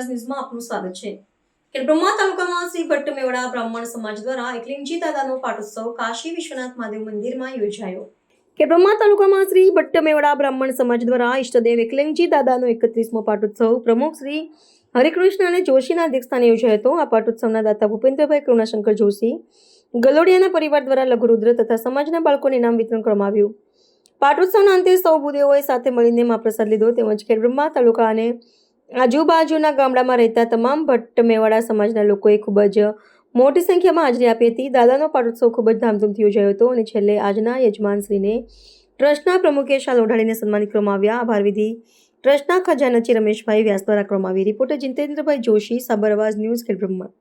આવાજ ન્યૂઝમાં આપનું સ્વાગત છે। ખેડબ્રહ્મા તાલુકામાં શ્રી ભટ્ટ મેવડા બ્રાહ્મણ સમાજ દ્વારા એકલિંગજી દાદાનો પાટોત્સવ કાશી વિશ્વનાથ મહાદેવ મંદિરમાં યોજાયો। ખેડબ્રહ્મા તાલુકામાં શ્રી ભટ્ટ મેવડા બ્રાહ્મણ સમાજ દ્વારા ઇષ્ટદેવ એકલિંગજી દાદાનો 31મો પાટોત્સવ પ્રમુખ શ્રી હરિકૃષ્ણ અને જોશીના અધ્યક્ષસ્થાને યોજાયો હતો। આ પાટોત્સવના દાતા ભૂપેન્દ્રભાઈ કરુણાશંકર જોશી ગલોડિયાના પરિવાર દ્વારા લઘુરુદ્ર તથા સમાજના બાળકોને ઇનામ વિતરણ કરવામાં આવ્યું। પાટોત્સવના અંતે સૌ ભૂદેવોએ સાથે મળીને મહાપ્રસાદ લીધો તેમજ ખેડબ્રહ્મા તાલુકા અને આજુબાજુના ગામડામાં રહેતા તમામ ભટ્ટ મેવાડા સમાજના લોકોએ ખૂબ જ મોટી સંખ્યામાં હાજરી આપી હતી। દાદાનો પાટોત્સવ ખૂબ જ ધામધૂમથી યોજાયો હતો અને છેલ્લે આજના યજમાનશ્રીને ટ્રસ્ટના પ્રમુખે શાલ ઓઢાડીને સન્માનિત કરવામાં આવ્યા। આભાર વિધિ ટ્રસ્ટના ખજાનચી રમેશભાઈ વ્યાસ દ્વારા કરવામાં આવી। રિપોર્ટર જીતેન્દ્રભાઈ જોશી, સાબર આવાજ ન્યૂઝ, ખેડબ્રહ્મા।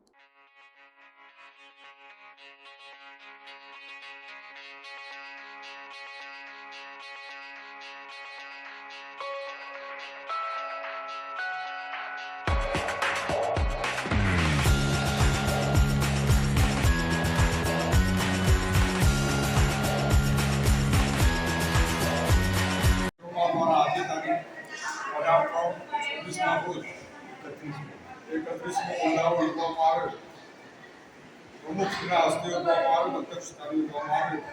પ્રમુખના હસ્તે કરવામાં આવ્યું, અધ્યક્ષસ્થાને કરવામાં આવ્યું,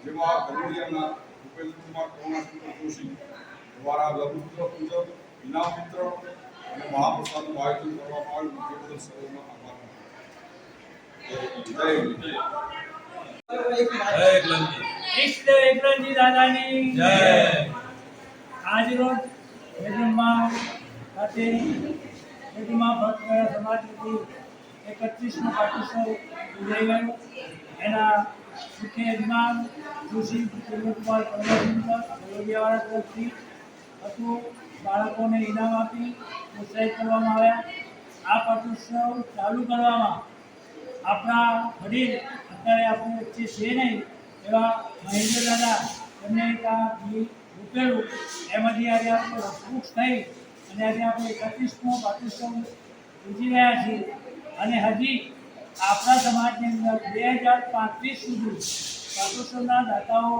જેમાં ગલોડિયાના ભૂપેન્દ્રકુમાર કરુણાશંકર જોશી દ્વારા લઘુરુદ્ર પૂજન, ઇનામ વિતરણ અને મહાપ્રસાદનું આયોજન કરવામાં આવ્યું। તે બદલ સૌનો આભાર માનું છું। જય એકલંજી દાદાની જય। આજરોજ ખેડબ્રહ્મા ખાતે ખેડબ્રહ્મા ભટ્ટ સમાજ વતી 31મો પાટોત્સવ યોજાઈ ગયો। એના મુખ્ય યજમાન જોશી ભૂપેન્દ્રકુમાર કરુણાશંકર ગલોડિયાવાળા તરફથી હતું। બાળકોને ઇનામ આપી પ્રોત્સાહિત કરવામાં આવ્યા। આ પાટોત્સવ ચાલુ કરવામાં આપણા વડીલ અત્યારે આપણી વચ્ચે છે નહીં એવા મહેન્દ્ર દાદા એમને રૂપેલું એમાંથી આજે આપણે વસ્તુખ થઈ અને આજે આપણે 31મો પાટોત્સવ ઉજવી રહ્યા છીએ અને હજી આપણા સમાજની અંદર 2035 સુધી પાટોત્સવના દાતાઓ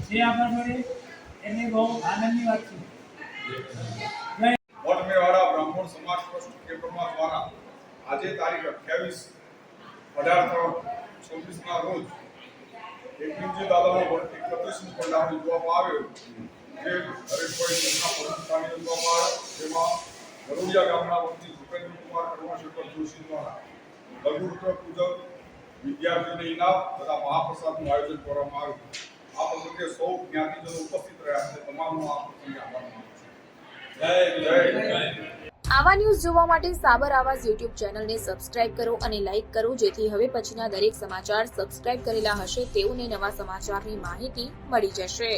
છે આપણા જોડે, એટલે બહુ આનંદની વાત છે। ભટ્ટ મેવાડા બ્રાહ્મણ સમાજ ટ્રસ્ટ ખેડબ્રહ્મા દ્વારા આજે તારીખ 28/18/26ના રોજ એકલિંગજી દાદાનો 31મો પંડાળ યોજવામાં આવ્યો, જે હરેશભાઈ સંઘના પ્રમુખસ્થાને યોજવામાં આવ્યો, જેમાં ગલોડિયા ગામના વતી ભૂપેન્દ્રકુમાર કરુણાશંકર જોશી દ્વારા લઘુરુદ્ર પૂજન, વિદ્યાર્થીઓને ઇનામ તથા મહાપ્રસાદનું આયોજન કરવામાં આવ્યું। આ પ્રસંગે સૌ જ્ઞાતિજનો ઉપસ્થિત રહ્યા છે। તમામનો આ પ્રસંગે આભાર માનું છું। જય જય। આવા ન્યૂઝ જોવા માટે સાબર આવાજ યુટ્યુબ ચેનલને સબસ્ક્રાઇબ કરો અને લાઇક કરો, જેથી હવે પછીના દરેક સમાચાર સબસ્ક્રાઇબ કરેલા હશે તેઓને નવા સમાચારની માહિતી મળી જશે।